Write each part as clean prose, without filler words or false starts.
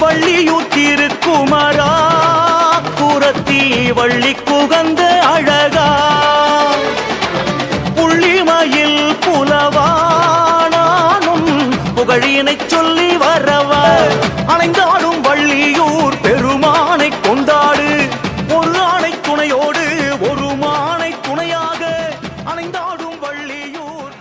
வள்ளியூத்திருக்குமரா குரத்தி வள்ளி குகந்த அழகா புள்ளிமயில் புலவானானும் புகழினை சொல்லி வரவா அணைந்தாடும் வள்ளியூர் பெருமானை கொண்டாடு ஒரு ஆணை துணையோடு ஒரு மானை துணையாக அணைந்தாடும் வள்ளியூர்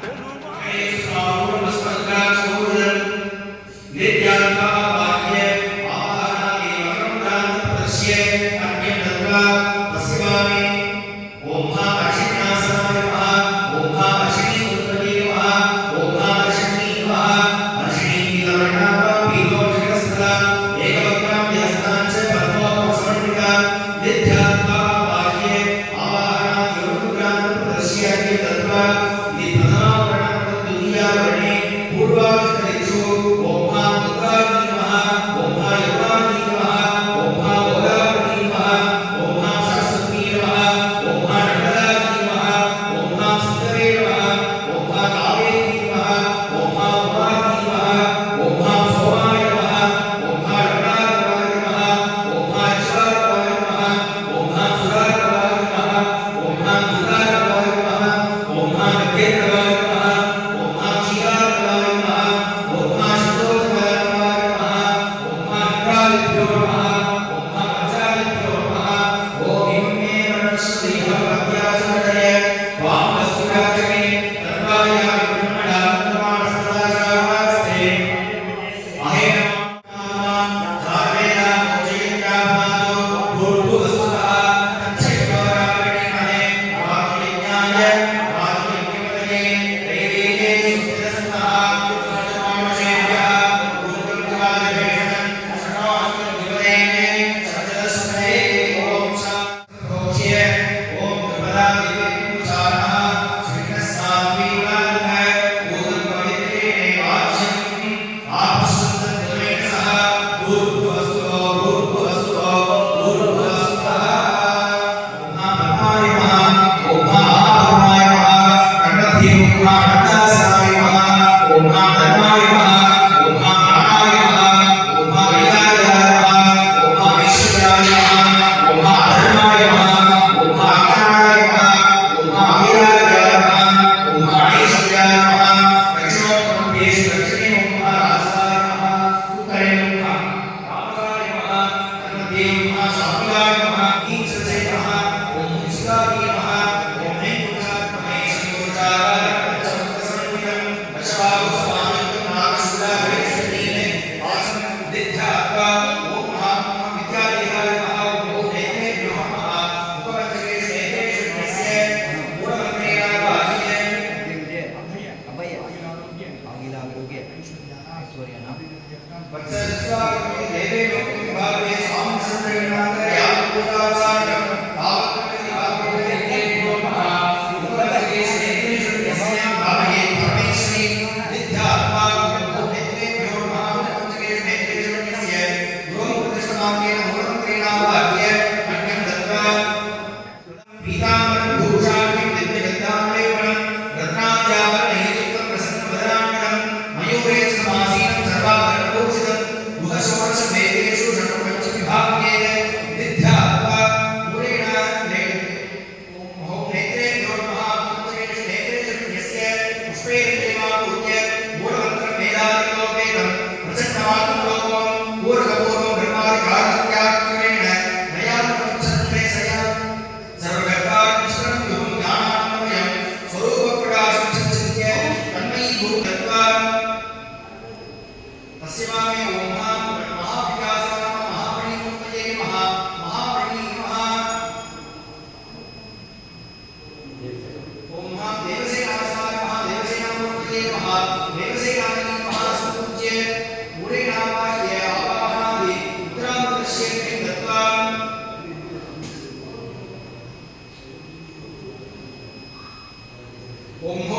ओम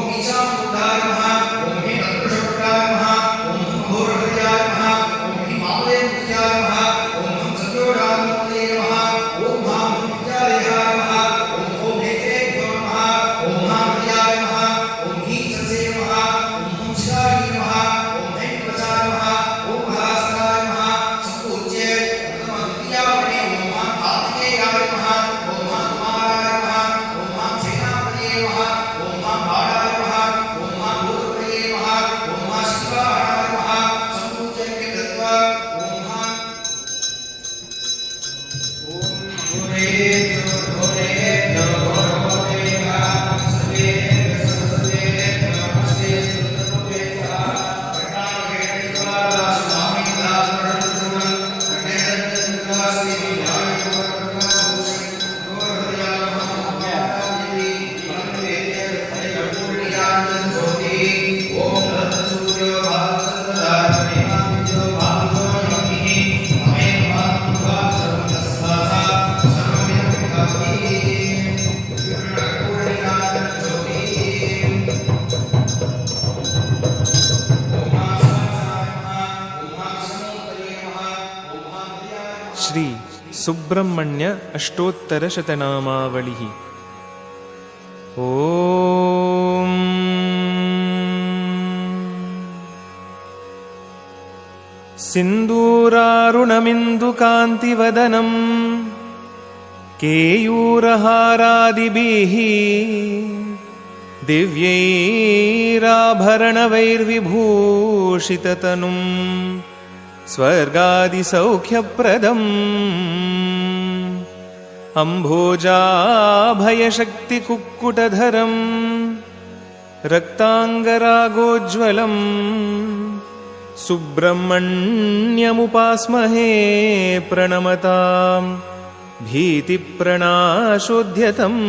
श्री सुब्रह्मण्य अष्टोत्तरशतनामावलिः। ॐ सिन्दूरारुणमिन्दुकान्तिवदनं केयूरहारादिभिः दिव्यैराभरणवैर्विभूषिततनुं स्वर्गादिसौख्यप्रदम् अम्भोजाभयशक्तिकुक्कुटधरं रक्ताङ्गरागोज्ज्वलम् सुब्रह्मण्यमुपास्महे प्रणमतां भीतिप्रणाशोद्यतम्।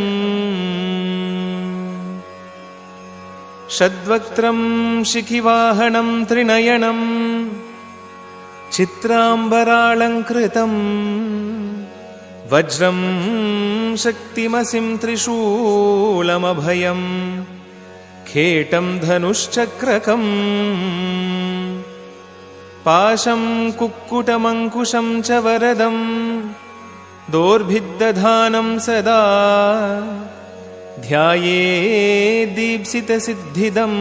षड्वक्त्रं शिखिवाहनं त्रिनयनं चित्राम्बरालङ्कृतं वज्रं शक्तिमसिं त्रिशूलमभयं खेटं धनुश्चक्रकम् पाशं कुक्कुटमङ्कुशं च वरदं दोर्भिद्दधानं सदा ध्यायेद्दीप्सितसिद्धिदं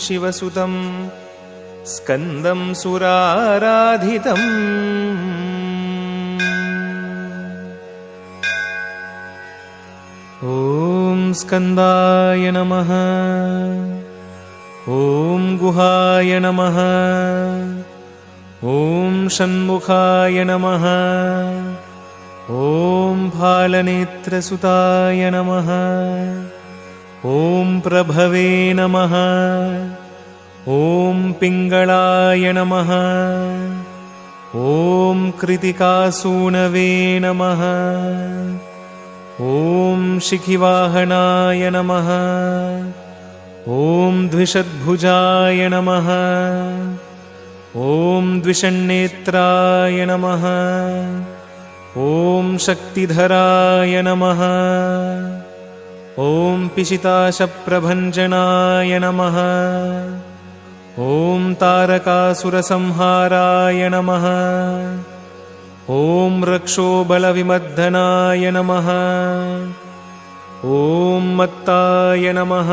शिवसुतं स्कन्दं सुराराधितम्। ॐ स्कन्दाय नमः। ॐ गुहाय नमः। ॐ षण्मुखाय नमः। ॐ फालनेत्रसुताय नमः। ॐ प्रभवे नमः। ॐ पिङ्गळाय नमः। ॐ कृतिकासूनवे नमः। ॐ शिखिवाहनाय नमः। ॐ द्विषद्भुजाय नमः। ॐ द्विषण्नेत्राय नमः। ॐ शक्तिधराय नमः। ॐ पिशिताशप्रभञ्जनाय नमः। ॐ तारकासुरसंहाराय नमः। ॐ रक्षोबलविमर्दनाय नमः। ॐ मत्ताय नमः।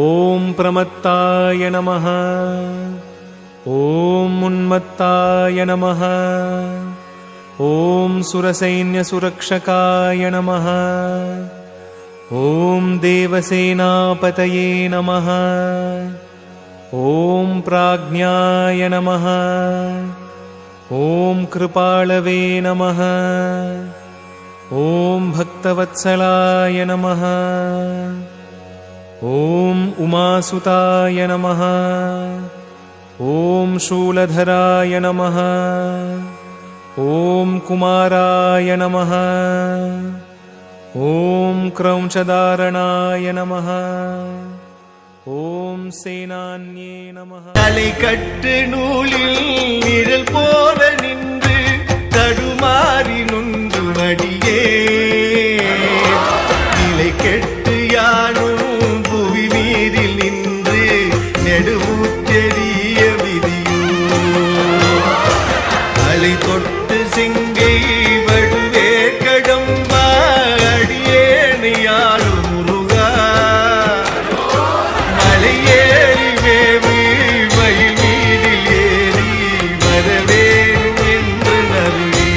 ॐ प्रमत्ताय नमः। ॐ उन्मत्ताय नमः। ॐ सुरसैन्यसुरक्षकाय नमः। ॐ देवसेनापतये नमः। ॐ प्राज्ञाय नमः। ॐ कृपाळवे नमः। ॐ भक्तवत्सलाय नमः। ॐ उमासुताय नमः। ॐ शूलधराय नमः। ॐ कुमाराय नमः। ॐ क्रौञ्चधारणाय नमः। ॐ सेनान्ये नमः। தலைக்கட்டு நூலில் நிழல் போல நின்று தடுமாறி நொன்று வடியே நிலை கெட்டு யானும் புவி நீரில் நின்று நெடுமுற்றெறிய விதியோ அலை தொட்டு சிங்கை வடுவே கடம்பா அடியேனை யாரும் முருகா மலையேறி வேவு மயில் மீதில் ஏறி வரவேணும் என்று நருளி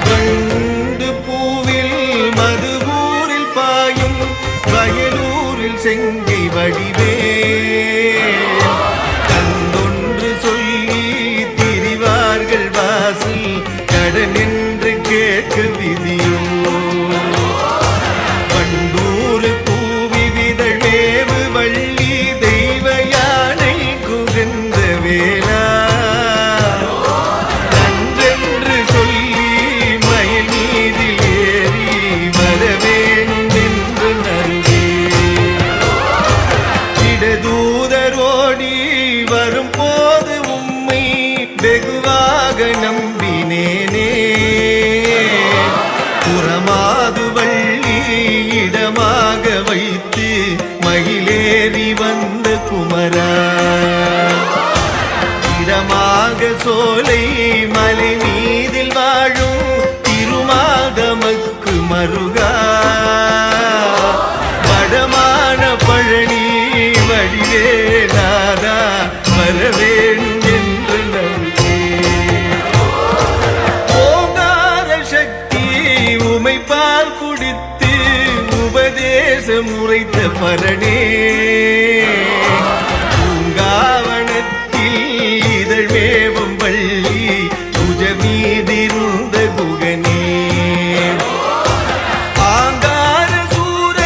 வண்டு பூவில் மதுபூரில் பாயும் வயலூரில் செங்கை வடிவே கந்தொன்று சொல்லி திரிவார்கள் வாசல் கடன் என்று கேட்க விதியோ வண்டூர் பூவி விதழ் மேவு வள்ளி தெய்வ யானை குகந்த வேளா நன்றென்று சொல்லி மயில் மீதில் ஏறி வரவேணும் என்று நருகே இடதூதரோடி வரும் போது உம்மை வெகுவாக நம்பினேனே புறமாது வள்ளி இடமாக வைத்து மயிலேறி வந்த குமரா இடமாக சோலை மலை மீதில் வாழும் திருமாதமக்கு மருகா வடமான பழனி வடிவேலாதா வரவேணும் என்று நம்பே ஓங்கார சக்தி உமைப்பால் குடித்து உபதேசம் உரைத்த பரணே பூங்காவனத்தில் இதழ் மேவும் வள்ளி புஜமீதிருந்த குகனே ஆங்கார சூர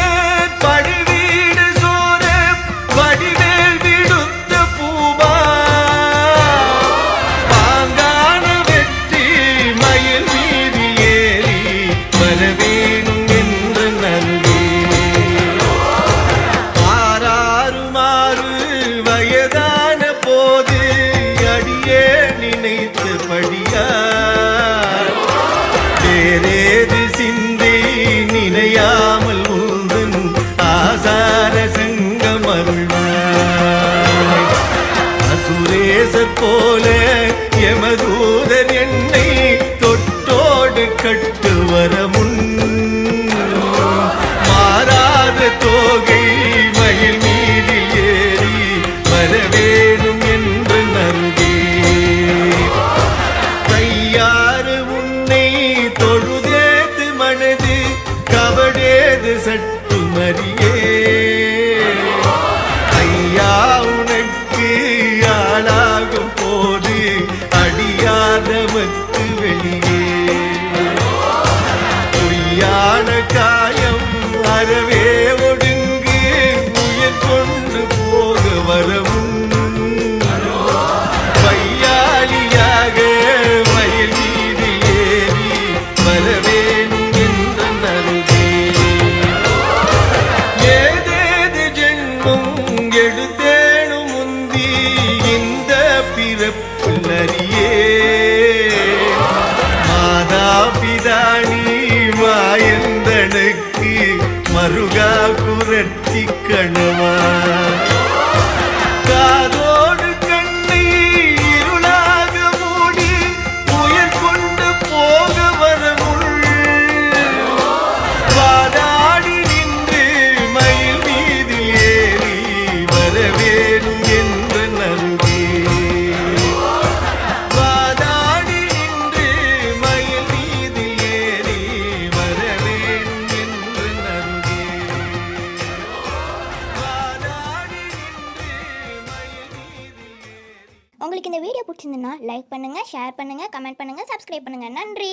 படுவீடு சோர வடிவேல் விடுத்த பூமா பாங்கான வெற்றி மயில் மீது ஏறி வரவேணும் என்று நல்கே ஆறாறுமாறு வயதான போது அடியே நினைத்தபடியா வேறேது சிந்தை நினையாமல் உந்தன் ஆசார சங்கம் அருள்வாய் அசுரேசர் போல எமதூதர் என்னை தொட்டோடு கட்டு வர முன் மாறாத தோகை மயில் மீது ஏறி வரவேணும் என்று நல்கே கையாறு உன்னை தொழுதேது மனது கவடேது சட்டு மறியே ஐயா உனக்கு ஆளாகும் போது அடியாதவத்து வெளியே பொய்யான காயம் அறவே ஒடுங்கு உயிர் கொண்டு போக வரவும் வையாளியாக மயில் மீது ஏறி வரவேணும் என்ற நல்கே ஏதேது ஜென்மம் எடுத்தேனும் முந்தி இந்த பிறப்பில் அறியே மாதா பிதானி மாயந்தனுக்கு மருகா குரட்டி கணவா காதோடு கண்ணை இருளாக மூடி உயிர் கொண்டு போக வரமுள் வாதாடி நின்று மயில் மீது ஏறி வரவேணும் என்று நல்கே வாதாடி நின்று மயில் மீது ஏறி வரவேணும் என்று நல்கே வாதாடி நின்று மயில் மீது ஏறி உங்களுக்கு இந்த வீடியோ பிடிச்சிருந்ததுன்னா லைக் பண்ணுங்க, ஷேர் பண்ணுங்க, கமெண்ட் பண்ணுங்க, சப்ஸ்கிரைப் பண்ணுங்க. நன்றி.